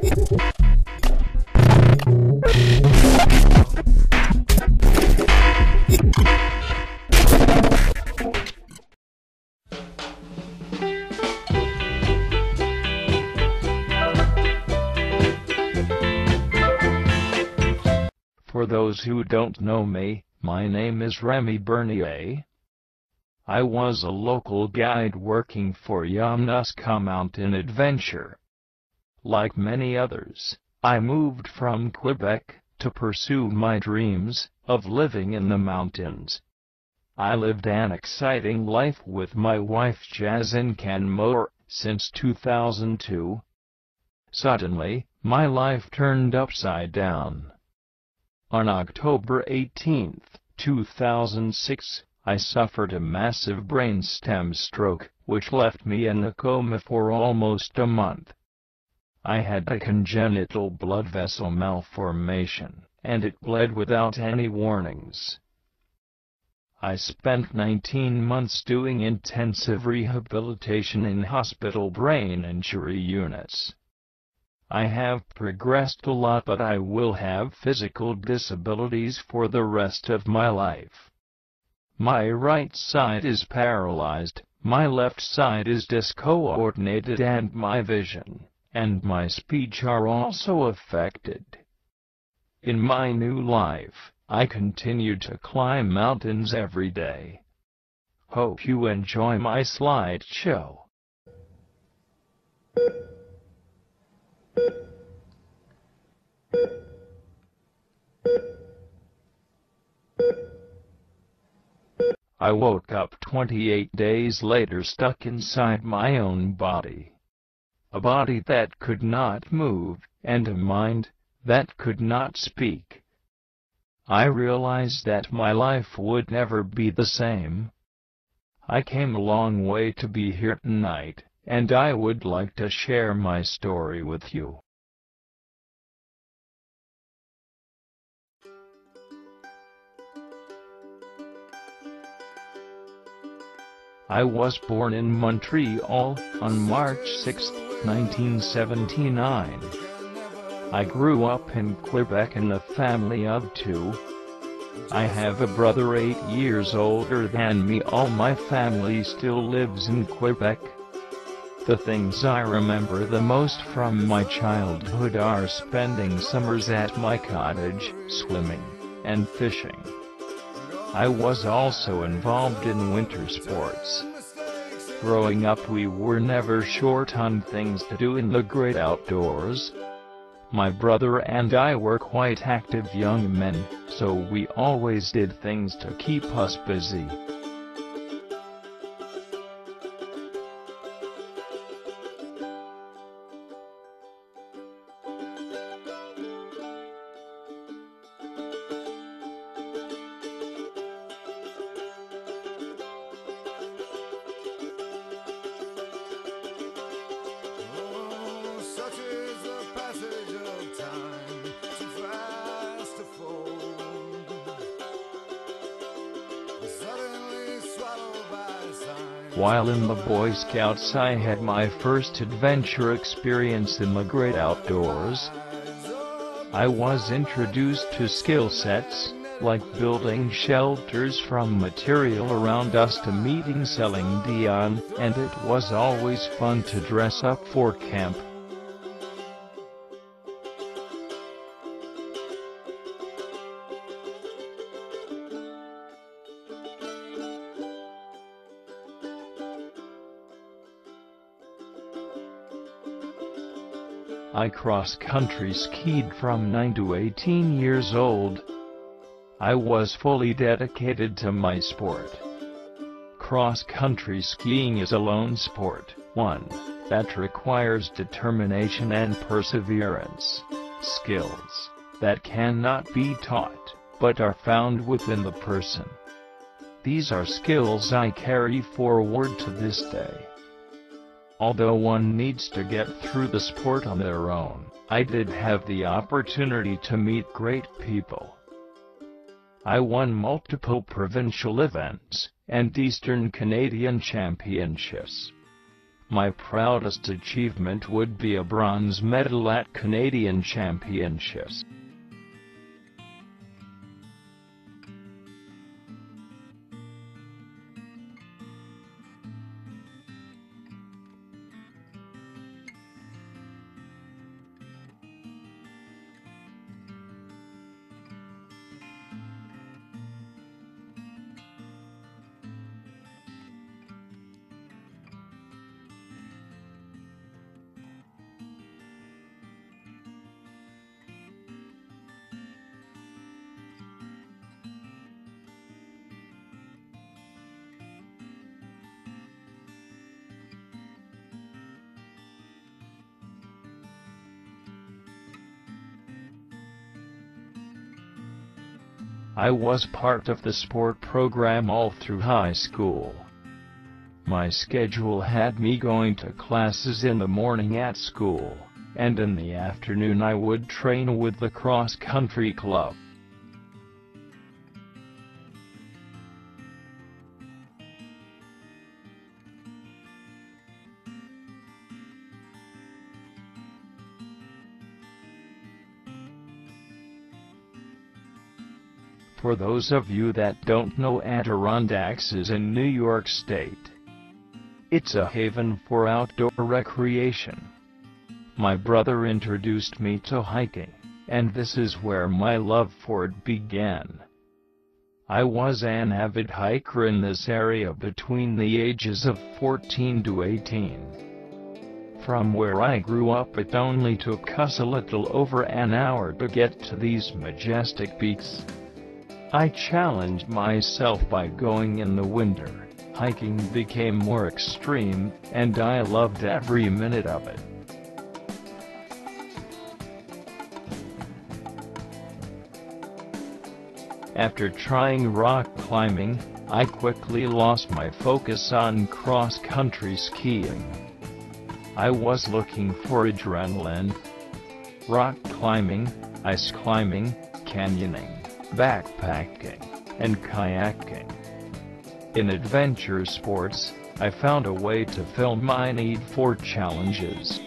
For those who don't know me, my name is Remy Bernier. I was a local guide working for Yamnuska Mountain Adventure. Like many others, I moved from Quebec to pursue my dreams of living in the mountains. I lived an exciting life with my wife Jazz in Canmore since 2002. Suddenly, my life turned upside down. On October 18, 2006, I suffered a massive brainstem stroke, which left me in a coma for almost a month. I had a congenital blood vessel malformation, and it bled without any warnings. I spent 19 months doing intensive rehabilitation in hospital brain injury units. I have progressed a lot, but I will have physical disabilities for the rest of my life. My right side is paralyzed, my left side is discoordinated, and my vision and my speech are also affected. In my new life, I continue to climb mountains every day. Hope you enjoy my slideshow. I woke up 28 days later stuck inside my own body. A body that could not move, and a mind that could not speak. I realized that my life would never be the same. I came a long way to be here tonight, and I would like to share my story with you. I was born in Montreal on March 6, 1979. I grew up in Quebec in a family of 2. I have a brother 8 years older than me. All my family still lives in Quebec. The things I remember the most from my childhood are spending summers at my cottage, swimming, and fishing. I was also involved in winter sports. Growing up, we were never short on things to do in the great outdoors. My brother and I were quite active young men, so we always did things to keep us busy. While in the Boy Scouts, I had my first adventure experience in the great outdoors. I was introduced to skill sets, like building shelters from material around us to meeting Celine Dion, and it was always fun to dress up for camp. I cross-country skied from 9 to 18 years old. I was fully dedicated to my sport. Cross-country skiing is a lone sport, one that requires determination and perseverance, skills that cannot be taught, but are found within the person. These are skills I carry forward to this day. Although one needs to get through the sport on their own, I did have the opportunity to meet great people. I won multiple provincial events and Eastern Canadian championships. My proudest achievement would be a bronze medal at Canadian Championships. I was part of the sport program all through high school. My schedule had me going to classes in the morning at school, and in the afternoon I would train with the cross-country club. For those of you that don't know, Adirondacks is in New York State. It's a haven for outdoor recreation. My brother introduced me to hiking, and this is where my love for it began. I was an avid hiker in this area between the ages of 14 to 18. From where I grew up, it only took us a little over an hour to get to these majestic peaks. I challenged myself by going in the winter. Hiking became more extreme, and I loved every minute of it. After trying rock climbing, I quickly lost my focus on cross-country skiing. I was looking for adrenaline. Rock climbing, ice climbing, canyoning, backpacking, and kayaking. In adventure sports, I found a way to fill my need for challenges.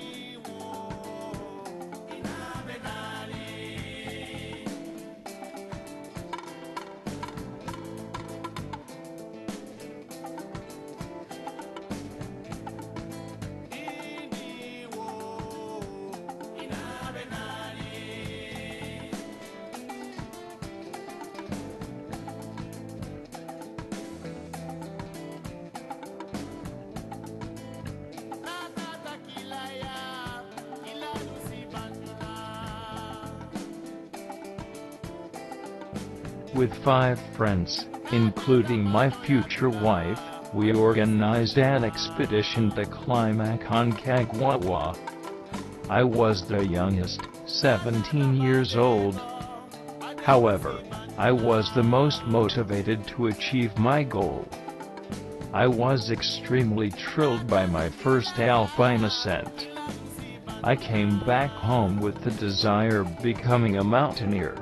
With 5 friends, including my future wife, we organized an expedition to climb Aconcagua. I was the youngest, 17 years old. However, I was the most motivated to achieve my goal. I was extremely thrilled by my first alpine ascent. I came back home with the desire of becoming a mountaineer.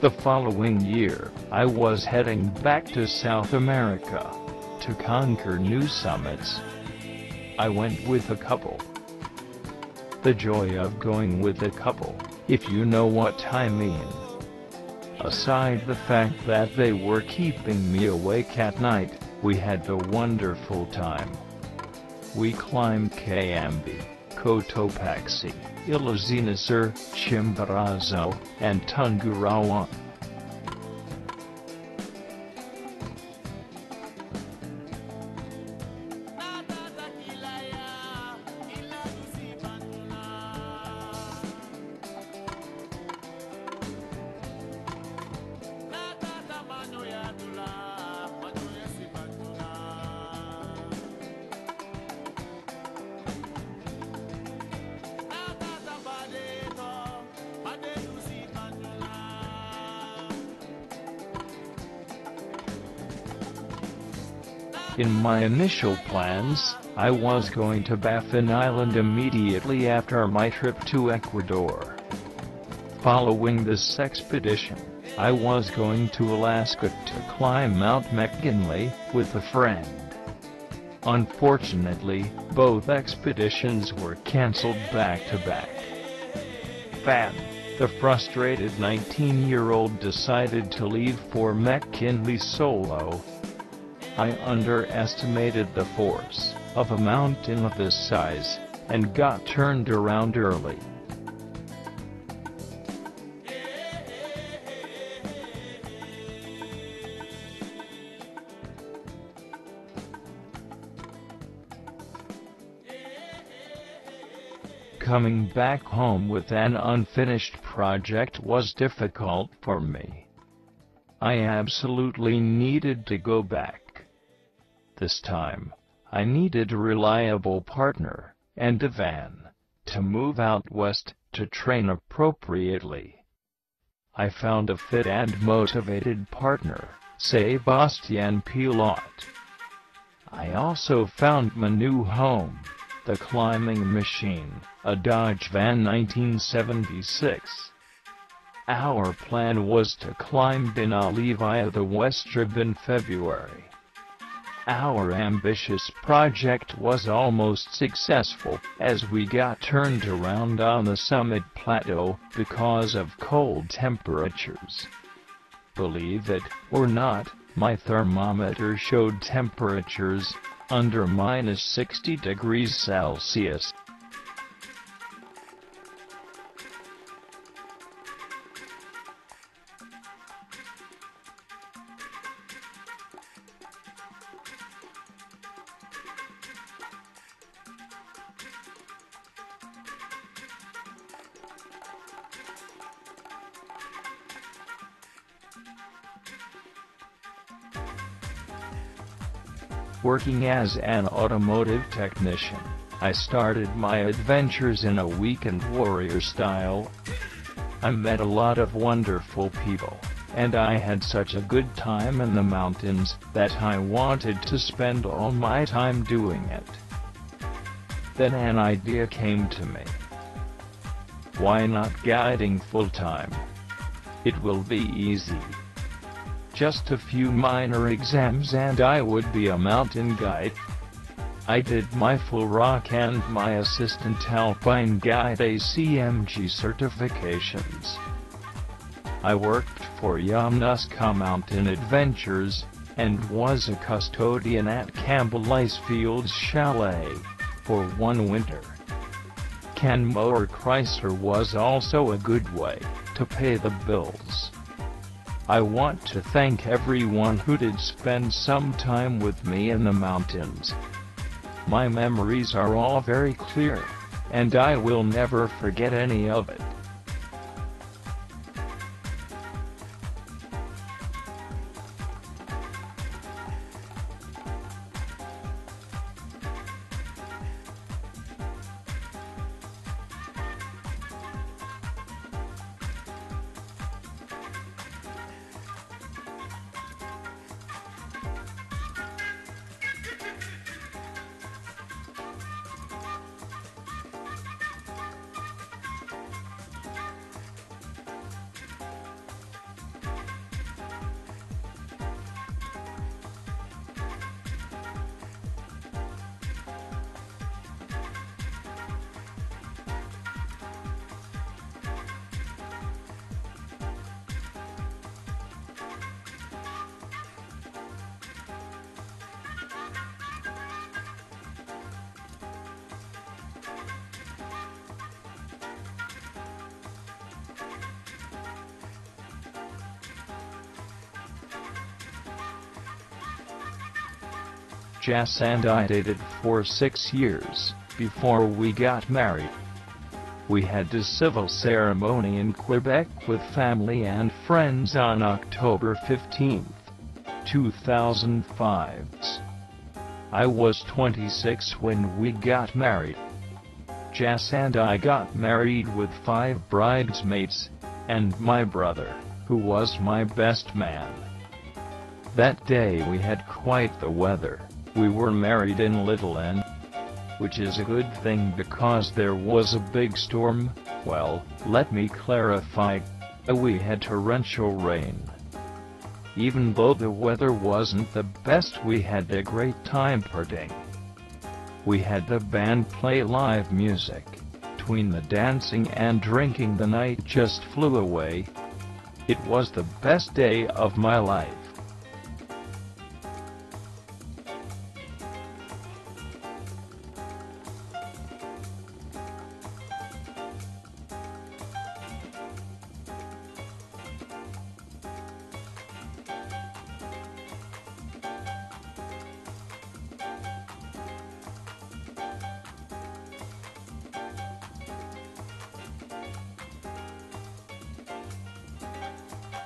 The following year, I was heading back to South America to conquer new summits. I went with a couple. The joy of going with a couple, if you know what I mean. Aside the fact that they were keeping me awake at night, we had a wonderful time. We climbed Cayambe, Cotopaxi, Ilocos, Chimborazo, and Tungurahua. In my initial plans, I was going to Baffin Island immediately after my trip to Ecuador. Following this expedition, I was going to Alaska to climb Mount McKinley with a friend. Unfortunately, both expeditions were cancelled back-to-back. Fan, the frustrated 19-year-old, decided to leave for McKinley solo. I underestimated the force of a mountain of this size, and got turned around early. Coming back home with an unfinished project was difficult for me. I absolutely needed to go back. This time, I needed a reliable partner, and a van, to move out west, to train appropriately. I found a fit and motivated partner, Sebastian Pilot. I also found my new home, the climbing machine, a Dodge van 1976. Our plan was to climb Denali via the Westrib in February. Our ambitious project was almost successful, as we got turned around on the summit plateau because of cold temperatures. Believe it or not, my thermometer showed temperatures under -60 degrees Celsius. Working as an automotive technician, I started my adventures in a weekend warrior style. I met a lot of wonderful people, and I had such a good time in the mountains that I wanted to spend all my time doing it. Then an idea came to me. Why not guiding full-time? It will be easy. Just a few minor exams and I would be a mountain guide. I did my full rock and my assistant alpine guide ACMG certifications. I worked for Yamnuska Mountain Adventures, and was a custodian at Campbell Icefields Chalet for one winter. Canmore Chrysler was also a good way to pay the bills. I want to thank everyone who did spend some time with me in the mountains. My memories are all very clear, and I will never forget any of it. Jess and I dated for 6 years, before we got married. We had a civil ceremony in Quebec with family and friends on October 15, 2005. I was 26 when we got married. Jess and I got married with 5 bridesmaids, and my brother, who was my best man. That day we had quite the weather. We were married in Little Inn, which is a good thing because there was a big storm. Well, let me clarify. We had torrential rain. Even though the weather wasn't the best, we had a great time partying. We had the band play live music. Between the dancing and drinking, the night just flew away. It was the best day of my life.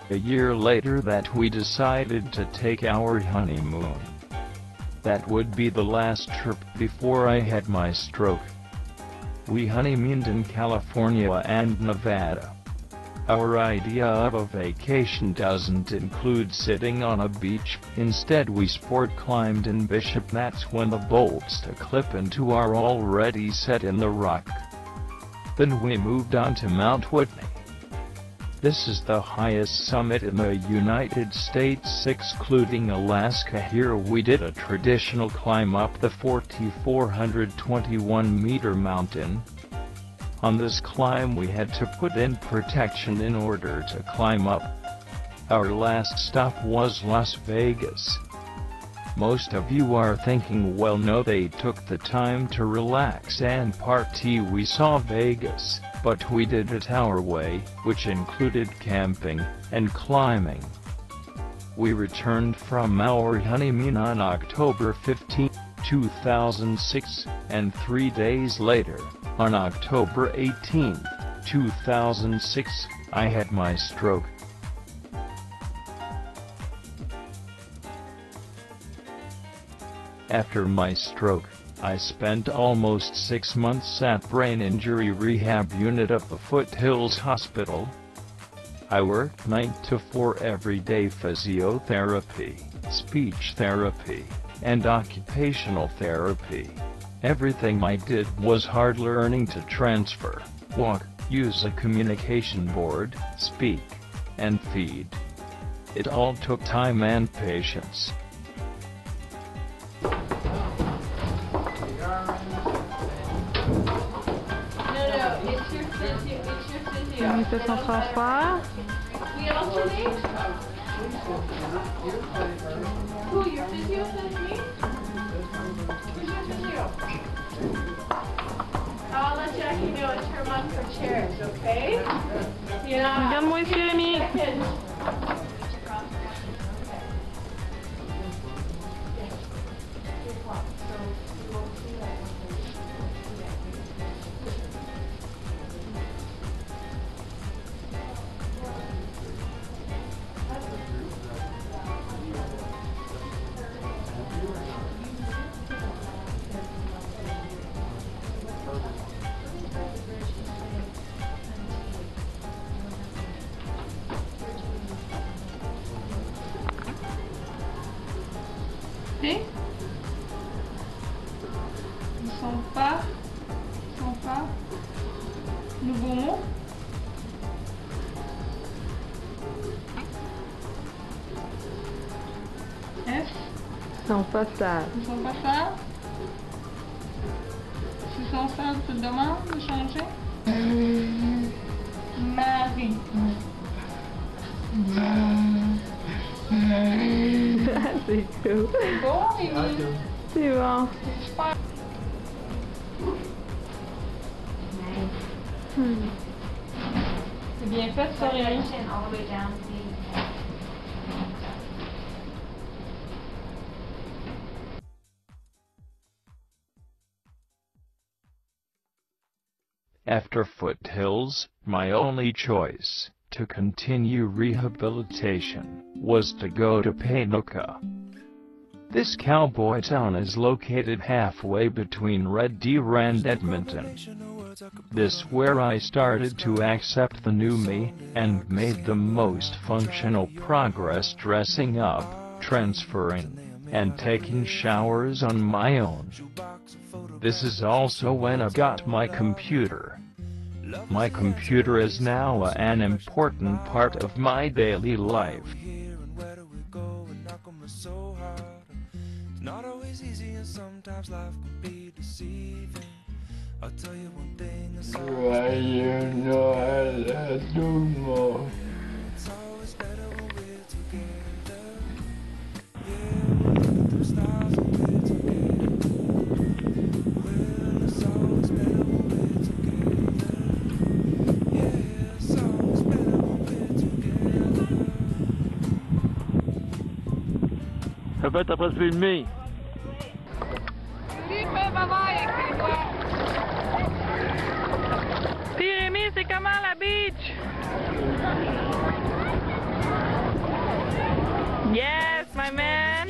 A year later that we decided to take our honeymoon. That would be the last trip before I had my stroke. We honeymooned in California and Nevada. Our idea of a vacation doesn't include sitting on a beach. Instead we sport climbed in Bishop. That's when the bolts to clip into are already set in the rock. Then we moved on to Mount Whitney. This is the highest summit in the United States, excluding Alaska. Here we did a traditional climb up the 4,421-meter mountain. On this climb we had to put in protection in order to climb up. Our last stop was Las Vegas. Most of you are thinking, well, no, they took the time to relax and party. We saw Vegas, but we did it our way, which included camping and climbing. We returned from our honeymoon on October 15, 2006, and 3 days later, on October 18, 2006, I had my stroke. After my stroke, I spent almost 6 months at brain injury rehab unit of the Foothills Hospital. I worked 9 to 4 everyday physiotherapy, speech therapy, and occupational therapy. Everything I did was hard learning to transfer, walk, use a communication board, speak, and feed. It all took time and patience. Il fait son transfert. We alternate? Who, your physio says me? Who's your physio? I'll let Jackie know and turn on for chairs, okay? Yeah. Regarde-moi ici, Remy. Ils sont pas. Nouveau mot. F. Ils sont pas sages. Ils sont pas ça. S'ils sont ça, tu te demandes de changer. Marie. C'est cool. C'est bon, Rémi? C'est bon. C'est super. C'est bien fait, ça, Rémi. After Foothills, my only choice to continue rehabilitation was to go to Panuca. This cowboy town is located halfway between Red Deer and Edmonton. This where I started to accept the new me, and made the most functional progress dressing up, transferring, and taking showers on my own. This is also when I got my computer. My computer is now an important part of my daily life. Not always easy and sometimes life can be deceiving. I'll tell you one thing, it's always better when we're together. Yeah, we'll look at those stars when we're together. Well, it's always better when we're together. Yeah, it's always better when we're together. Répète après ce filmé. Puis Rémi, c'est comment la beach? Yes, my man.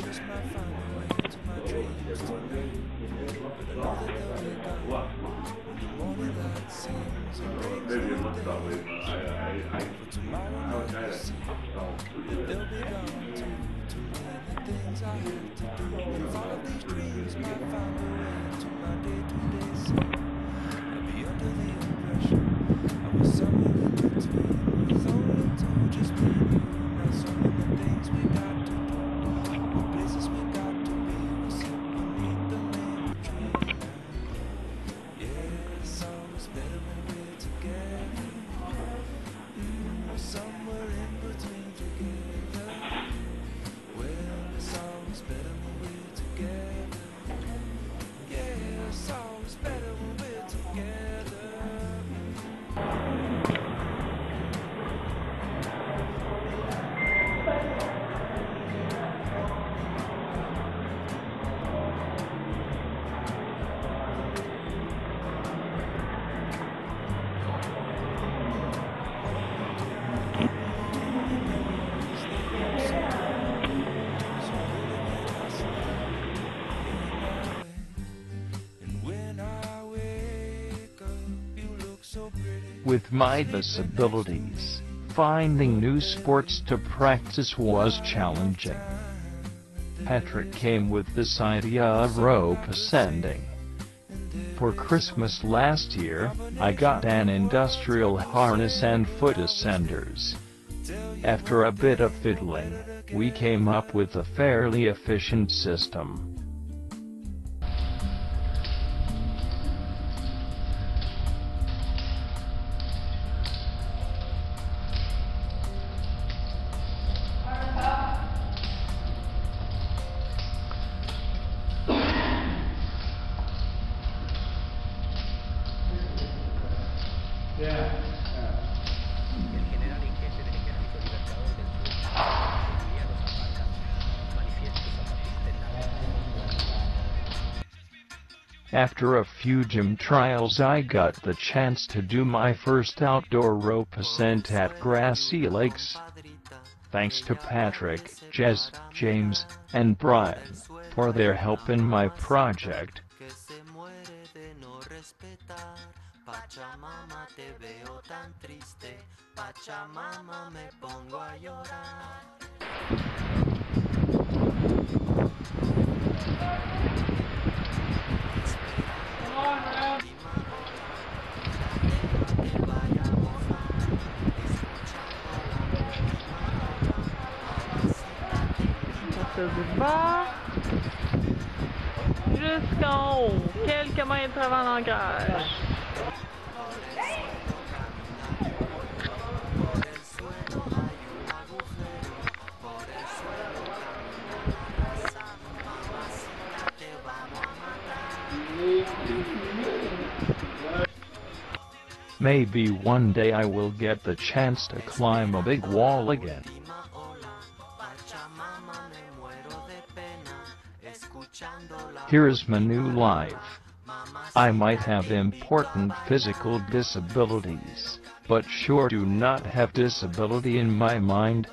With my disabilities, finding new sports to practice was challenging. Patrick came with this idea of rope ascending. For Christmas last year, I got an industrial harness and foot ascenders. After a bit of fiddling, we came up with a fairly efficient system. After a few gym trials, I got the chance to do my first outdoor rope ascent at Grassy Lakes. Thanks to Patrick, Jez, James, and Brian for their help in my project. Du bas jusqu'en haut, quelques mètres avant l'ancrage. Maybe one day I will get the chance to climb a big wall again. Here's my new life. I might have important physical disabilities, but sure do not have disability in my mind.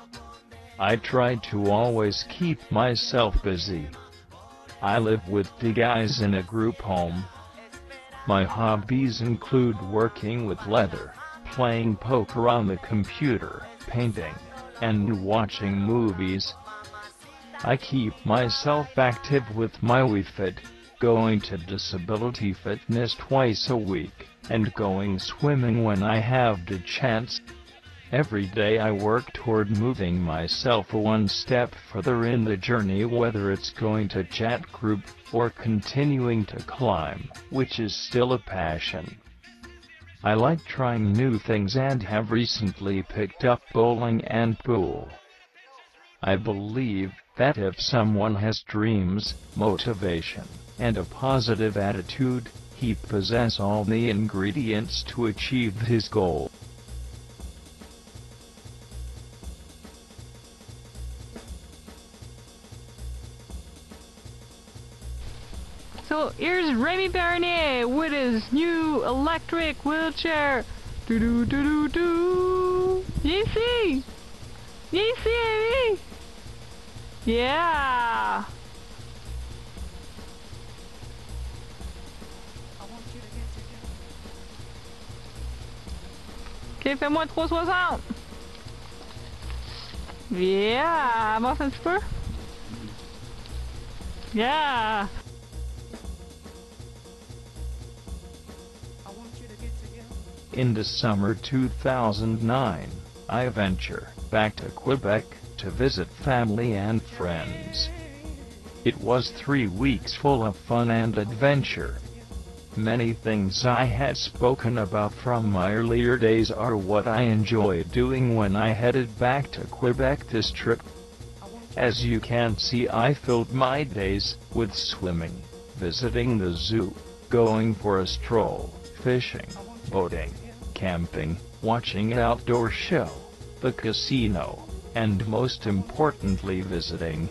I try to always keep myself busy. I live with the guys in a group home. My hobbies include working with leather, playing poker on the computer, painting, and watching movies. I keep myself active with my Wii Fit, going to disability fitness twice a week, and going swimming when I have the chance. Every day I work toward moving myself one step further in the journey, whether it's going to chat group, or continuing to climb, which is still a passion. I like trying new things and have recently picked up bowling and pool. I believe that if someone has dreams, motivation, and a positive attitude, he possesses all the ingredients to achieve his goal. So here's Remy Bernier with his new electric wheelchair. Do do do do do. Ici, ici, Remy. Yeah. Ok, fais-moi 360. Yeah, avance un petit peu. Yeah. In the summer 2009, I venture back to Quebec to visit family and friends. It was 3 weeks full of fun and adventure. Many things I had spoken about from my earlier days are what I enjoyed doing when I headed back to Quebec this trip. As you can see, I filled my days with swimming, visiting the zoo, going for a stroll, fishing, boating, camping, watching an outdoor show, the casino, and most importantly visiting